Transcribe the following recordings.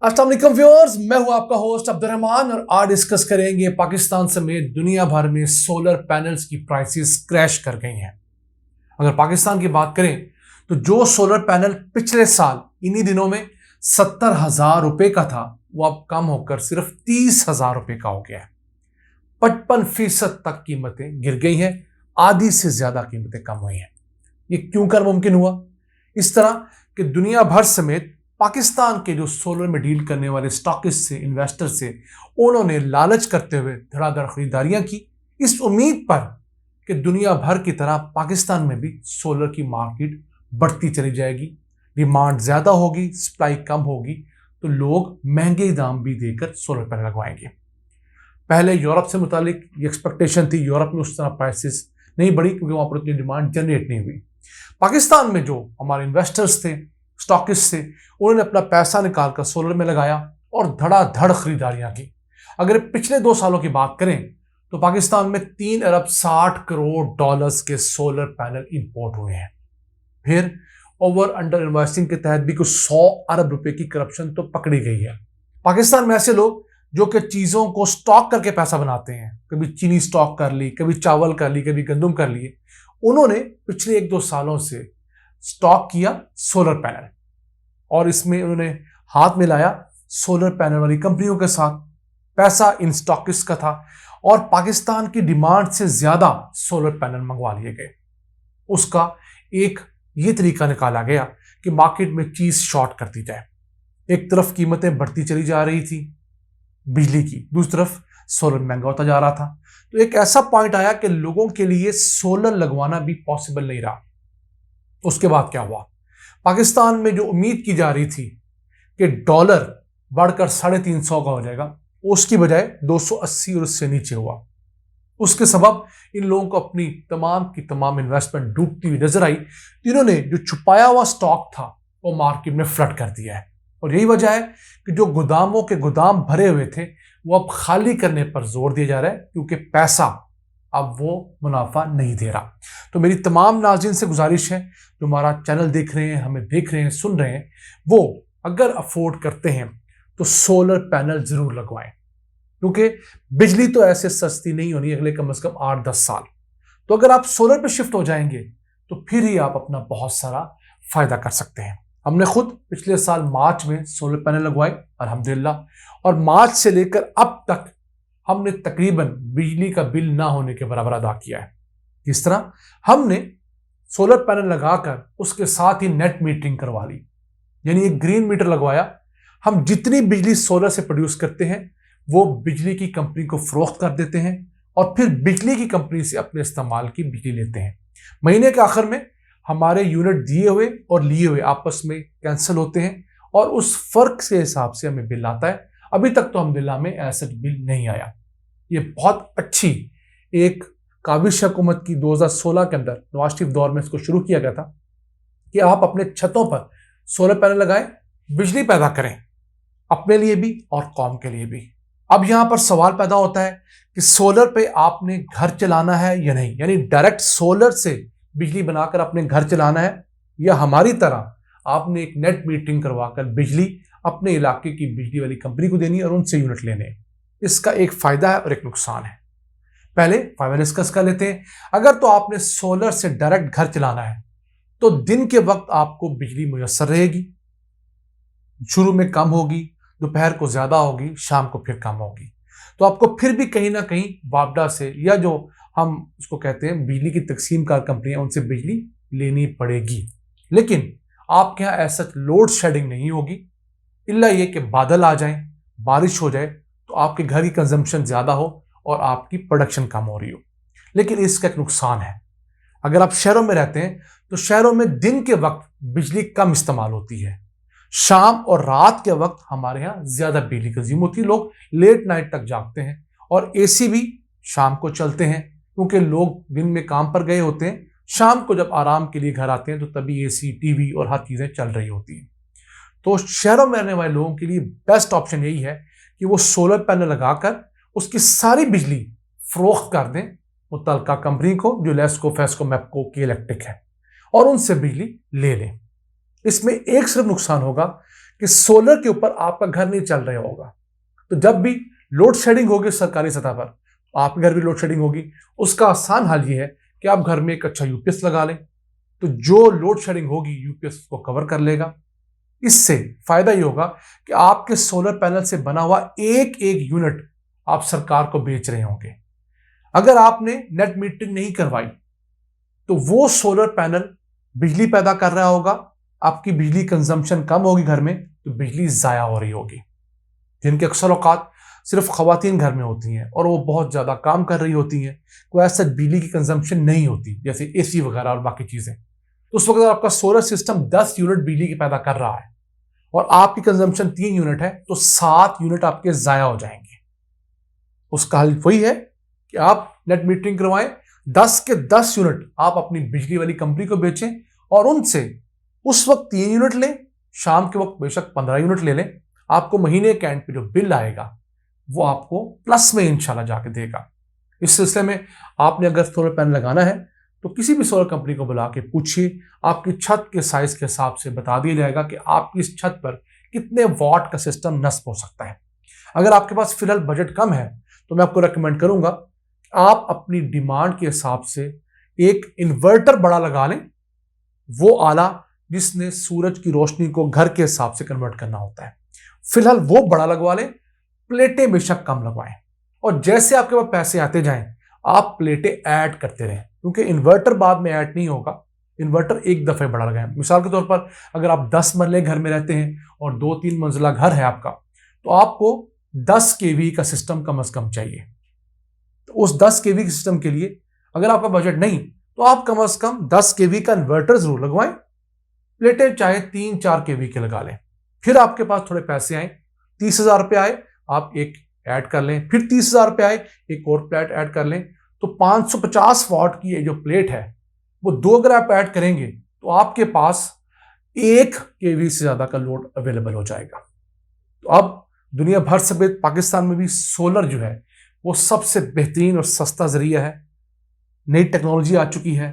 अस्सलाम वालेकुम व्यूअर्स, मैं हूं आपका होस्ट अब्दुर्रहमान और आज डिस्कस करेंगे पाकिस्तान समेत दुनिया भर में सोलर पैनल्स की प्राइसेस क्रैश कर गई हैं। अगर पाकिस्तान की बात करें तो जो सोलर पैनल पिछले साल इन्हीं दिनों में 70,000 रुपए का था वो अब कम होकर सिर्फ 30,000 रुपए का हो गया है। 55% तक कीमतें गिर गई हैं, आधी से ज्यादा कीमतें कम हुई हैं। ये क्यों कर मुमकिन हुआ? इस तरह कि दुनिया भर समेत पाकिस्तान के जो सोलर में डील करने वाले स्टॉकिस्ट से, इन्वेस्टर से, उन्होंने लालच करते हुए धड़ाधड़ खरीदारियां की, इस उम्मीद पर कि दुनिया भर की तरह पाकिस्तान में भी सोलर की मार्केट बढ़ती चली जाएगी, डिमांड ज्यादा होगी, सप्लाई कम होगी, तो लोग महंगे दाम भी देकर सोलर पैनल लगवाएंगे। पहले यूरोप से मुतालिक ये एक्सपेक्टेशन थी, यूरोप में उस तरह प्राइसेस नहीं बढ़ी क्योंकि वहां पर उतनी डिमांड जनरेट नहीं हुई। पाकिस्तान में जो हमारे इन्वेस्टर्स थे, स्टॉकिस्ट थे, उन्होंने अपना पैसा निकालकर सोलर में लगाया और धड़ाधड़ खरीदारियां की। अगर पिछले 2 सालों की बात करें तो पाकिस्तान में 3 अरब 60 करोड़ डॉलर्स के सोलर पैनल इंपोर्ट हुए हैं। फिर ओवर अंडर इन्वेस्टिंग के तहत भी कुछ 100 अरब रुपए की करप्शन तो पकड़ी गई है। पाकिस्तान में ऐसे लोग जो कि चीजों को स्टॉक करके पैसा बनाते हैं, कभी चीनी स्टॉक कर ली, कभी चावल कर ली, कभी गंदम कर लिए, उन्होंने पिछले 1-2 सालों से स्टॉक किया सोलर पैनल और इसमें उन्होंने हाथ मिलाया सोलर पैनल वाली कंपनियों के साथ। पैसा इन स्टॉकिस्ट का था और पाकिस्तान की डिमांड से ज्यादा सोलर पैनल मंगवा लिए गए। उसका एक ये तरीका निकाला गया कि मार्केट में चीज शॉर्ट करती जाए। एक तरफ कीमतें बढ़ती चली जा रही थी बिजली की, दूसरी तरफ सोलर महंगा होता जा रहा था। तो एक ऐसा पॉइंट आया कि लोगों के लिए सोलर लगवाना भी पॉसिबल नहीं रहा। उसके बाद क्या हुआ? पाकिस्तान में जो उम्मीद की जा रही थी कि डॉलर बढ़कर 350 का हो जाएगा, उसकी बजाय 280 और उससे नीचे हुआ। उसके सबब इन लोगों को अपनी तमाम की तमाम इन्वेस्टमेंट डूबती हुई नजर आई। तो इन्होंने जो छुपाया हुआ स्टॉक था वो मार्केट में फ्लड कर दिया है और यही वजह है कि जो गोदामों के गोदाम भरे हुए थे वो अब खाली करने पर जोर दिया जा रहा है क्योंकि पैसा अब वो मुनाफा नहीं दे रहा। तो मेरी तमाम नाज़रीन से गुजारिश है जो हमारा चैनल देख रहे हैं, हमें देख रहे हैं, सुन रहे हैं, वो अगर अफोर्ड करते हैं तो सोलर पैनल जरूर लगवाएं क्योंकि बिजली तो ऐसे सस्ती नहीं होनी अगले कम से कम 8-10 साल। तो अगर आप सोलर पे शिफ्ट हो जाएंगे तो फिर ही आप अपना बहुत सारा फायदा कर सकते हैं। हमने खुद पिछले साल मार्च में सोलर पैनल लगवाए अल्हम्दुलिल्लाह, और मार्च से लेकर अब तक हमने तकरीबन बिजली का बिल ना होने के बराबर अदा किया है। इस तरह हमने सोलर पैनल लगाकर उसके साथ ही नेट मीटरिंग करवा ली, यानी एक ग्रीन मीटर लगवाया। हम जितनी बिजली सोलर से प्रोड्यूस करते हैं वो बिजली की कंपनी को फरोख्त कर देते हैं और फिर बिजली की कंपनी से अपने इस्तेमाल की बिजली लेते हैं। महीने के आखिर में हमारे यूनिट दिए हुए और लिए हुए आपस में कैंसिल होते हैं और उस फर्क के हिसाब से हमें बिल आता है। अभी तक तो अल्हम्दुलिल्लाह में ऐसा बिल नहीं आया। ये बहुत अच्छी एक काबिश हुकूमत की 2016 के अंदर नवाज शरीफ दौर में इसको शुरू किया गया था कि आप अपने छतों पर सोलर पैनल लगाएं, बिजली पैदा करें अपने लिए भी और कौम के लिए भी। अब यहां पर सवाल पैदा होता है कि सोलर पे आपने घर चलाना है या नहीं, यानी डायरेक्ट सोलर से बिजली बनाकर अपने घर चलाना है या हमारी तरह आपने एक नेट मीटरिंग करवाकर बिजली अपने इलाके की बिजली वाली कंपनी को देनी और उनसे यूनिट लेने। इसका एक फायदा है और एक नुकसान है। पहले फायदा डिस्कस कर लेते हैं। अगर तो आपने सोलर से डायरेक्ट घर चलाना है तो दिन के वक्त आपको बिजली मुयस्सर रहेगी, शुरू में कम होगी, दोपहर को ज्यादा होगी, शाम को फिर कम होगी। तो आपको फिर भी कहीं ना कहीं वापडा से या जो हम उसको कहते हैं बिजली की तकसीम कार कंपनियां, उनसे बिजली लेनी पड़ेगी। लेकिन आपके यहां ऐसा लोड शेडिंग नहीं होगी, इल्ला ये कि बादल आ जाए, बारिश हो जाए तो आपके घर की कंजम्पशन ज्यादा हो और आपकी प्रोडक्शन कम हो रही हो। लेकिन इसका एक नुकसान है। अगर आप शहरों में रहते हैं तो शहरों में दिन के वक्त बिजली कम इस्तेमाल होती है, शाम और रात के वक्त हमारे यहाँ ज्यादा बिजली कंज्यूम होती है। लोग लेट नाइट तक जागते हैं और एसी भी शाम को चलते हैं क्योंकि लोग दिन में काम पर गए होते हैं, शाम को जब आराम के लिए घर आते हैं तो तभी एसी, टीवी और हर चीजें चल रही होती हैं। तो शहरों में रहने वाले लोगों के लिए बेस्ट ऑप्शन यही है कि वो सोलर पैनल लगाकर उसकी सारी बिजली फरोख्त कर दें मुतल्लिका कंपनी को, जो लेस्को, फेस्को, मैपको की इलेक्ट्रिक है, और उनसे बिजली ले लें। इसमें एक सिर्फ नुकसान होगा कि सोलर के ऊपर आपका घर नहीं चल रहा होगा। तो जब भी लोड शेडिंग होगी सरकारी सतह पर, आपके घर भी लोड शेडिंग होगी, उसका आसान हल ये है कि आप घर में एक अच्छा यूपीएस लगा लें। तो जो लोड शेडिंग होगी यूपीएस को कवर कर लेगा। इससे फायदा ये होगा कि आपके सोलर पैनल से बना हुआ एक एक यूनिट आप सरकार को बेच रहे होंगे। अगर आपने नेट मीटरिंग नहीं करवाई तो वो सोलर पैनल बिजली पैदा कर रहा होगा, आपकी बिजली कंजम्पशन कम होगी घर में, तो बिजली जाया हो रही होगी। जिनके अक्सर औकात सिर्फ खवातीन घर में होती हैं और वो बहुत ज्यादा काम कर रही होती हैं, कोई ऐसा बिजली की कंजम्पशन नहीं होती जैसे एसी वगैरह और बाकी चीजें, तो उस वक्त अगर आपका सोलर सिस्टम 10 यूनिट बिजली की पैदा कर रहा है और आपकी कंजम्पशन 3 यूनिट है, तो 7 यूनिट आपके जाया हो जाएंगे। उसका हल वही है कि आप नेट मीटरिंग करवाएं, 10 के 10 यूनिट आप अपनी बिजली वाली कंपनी को बेचें और उनसे उस वक्त 3 यूनिट लें, शाम के वक्त बेशक 15 यूनिट ले लें। आपको महीने के एंड पे जो बिल आएगा वो आपको प्लस में इंशाल्लाह जाके देगा। इस सिलसिले में आपने अगर सोलर पैनल लगाना है तो किसी भी सोलर कंपनी को बुला के पूछिए, आपकी छत के साइज के हिसाब से बता दिया जाएगा कि आपकी इस छत पर कितने वॉट का सिस्टम नस्ब हो सकता है। अगर आपके पास फिलहाल बजट कम है तो मैं आपको रेकमेंड करूंगा आप अपनी डिमांड के हिसाब से एक इन्वर्टर बड़ा लगा लें, वो आला जिसने सूरज की रोशनी को घर के हिसाब से कन्वर्ट करना होता है। फिलहाल वो बड़ा लगवा लें, प्लेटें बेशक कम लगवाएं और जैसे आपके पास पैसे आते जाएं आप प्लेटें ऐड करते रहें, क्योंकि इन्वर्टर बाद में ऐड नहीं होगा। इन्वर्टर एक दफे बड़ा लगाएं। मिसाल के तौर पर अगर आप 10 मरले घर में रहते हैं और 2-3 मंजिला घर है आपका, तो आपको 10 केवी का सिस्टम कम से कम चाहिए। तो उस 10 केवी के सिस्टम के लिए अगर आपका बजट नहीं तो आप कम से कम 10 केवी का इन्वर्टर जरूर लगवाएं, प्लेटें चाहे 3-4 केवी के लगा लें। फिर आपके पास थोड़े पैसे आए, 30,000 रुपये आए, आप एक ऐड कर लें, फिर 30,000 रुपये आए, एक और प्लेट ऐड कर लें। तो 550 वॉट की ये जो प्लेट है वो 2 अगर आप ऐड करेंगे तो आपके पास 1 केवी से ज्यादा का लोड अवेलेबल हो जाएगा। तो अब दुनिया भर समेत पाकिस्तान में भी सोलर जो है वो सबसे बेहतरीन और सस्ता जरिया है। नई टेक्नोलॉजी आ चुकी है,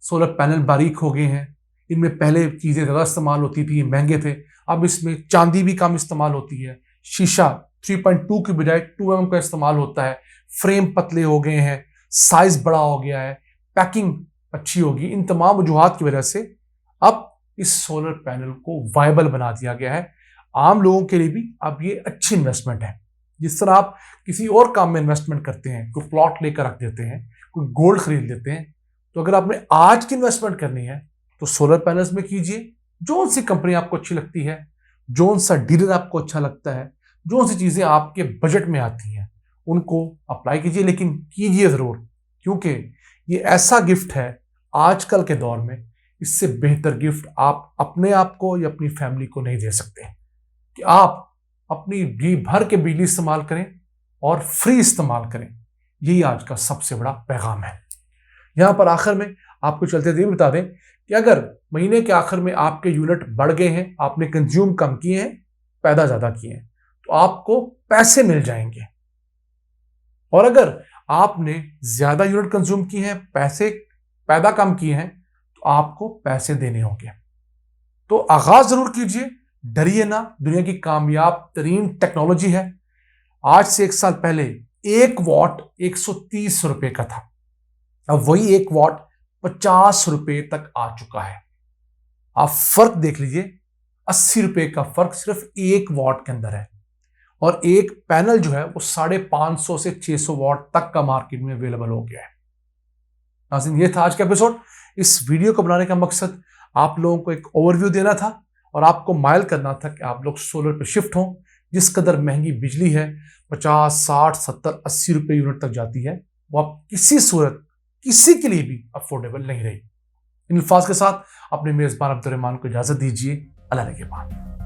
सोलर पैनल बारीक हो गए हैं। इनमें पहले चीजें ज्यादा इस्तेमाल होती थी, महंगे थे, अब इसमें चांदी भी कम इस्तेमाल होती है, शीशा 3.2 की बजाय 2 mm का इस्तेमाल होता है, फ्रेम पतले हो गए हैं, साइज बड़ा हो गया है, पैकिंग अच्छी होगी। इन तमाम वजूहात की वजह से अब इस सोलर पैनल को वायबल बना दिया गया है। आम लोगों के लिए भी अब ये अच्छी इन्वेस्टमेंट है। जिस तरह आप किसी और काम में इन्वेस्टमेंट करते हैं, कोई प्लॉट लेकर रख देते हैं, कोई गोल्ड खरीद लेते हैं, तो अगर आपने आज की इन्वेस्टमेंट करनी है तो सोलर पैनल्स में कीजिए। जो सी कंपनी आपको अच्छी लगती है, जो सा डीलर आपको अच्छा लगता है, जो सी चीजें आपके बजट में आती हैं उनको अप्लाई कीजिए, लेकिन कीजिए जरूर, क्योंकि ये ऐसा गिफ्ट है आजकल के दौर में, इससे बेहतर गिफ्ट आप अपने आप को या अपनी फैमिली को नहीं दे सकते कि आप अपनी जी भर के बिजली इस्तेमाल करें और फ्री इस्तेमाल करें। यही आज का सबसे बड़ा पैगाम है। यहां पर आखिर में आपको चलते हुए बता दें कि अगर महीने के आखिर में आपके यूनिट बढ़ गए हैं, आपने कंज्यूम कम किए हैं, पैदा ज्यादा किए हैं, तो आपको पैसे मिल जाएंगे। और अगर आपने ज्यादा यूनिट कंज्यूम किए हैं, पैसे पैदा कम किए हैं, तो आपको पैसे देने होंगे। तो आगाज जरूर कीजिए, डरिए ना। दुनिया की कामयाब तरीन टेक्नोलॉजी है। आज से 1 साल पहले 1 वॉट 130 रुपए का था, अब वही 1 वॉट 50 रुपए तक आ चुका है। आप फर्क देख लीजिए, 80 रुपए का फर्क सिर्फ 1 वॉट के अंदर है। और एक पैनल जो है वो 550 से 600 वॉट तक का मार्केट में अवेलेबल हो गया है। नाज़रीन, ये था आज का एपिसोड। इस वीडियो को बनाने का मकसद आप लोगों को एक ओवरव्यू देना था और आपको माइल करना था कि आप लोग सोलर पे शिफ्ट हों। जिस कदर महंगी बिजली है, 50, 60, 70, 80 रुपए यूनिट तक जाती है, वो आप किसी सूरत किसी के लिए भी अफोर्डेबल नहीं रही। इन अल्फाज के साथ अपने मेजबान अब्दुर्रहमान को इजाजत दीजिए। अल्लाह के बाद।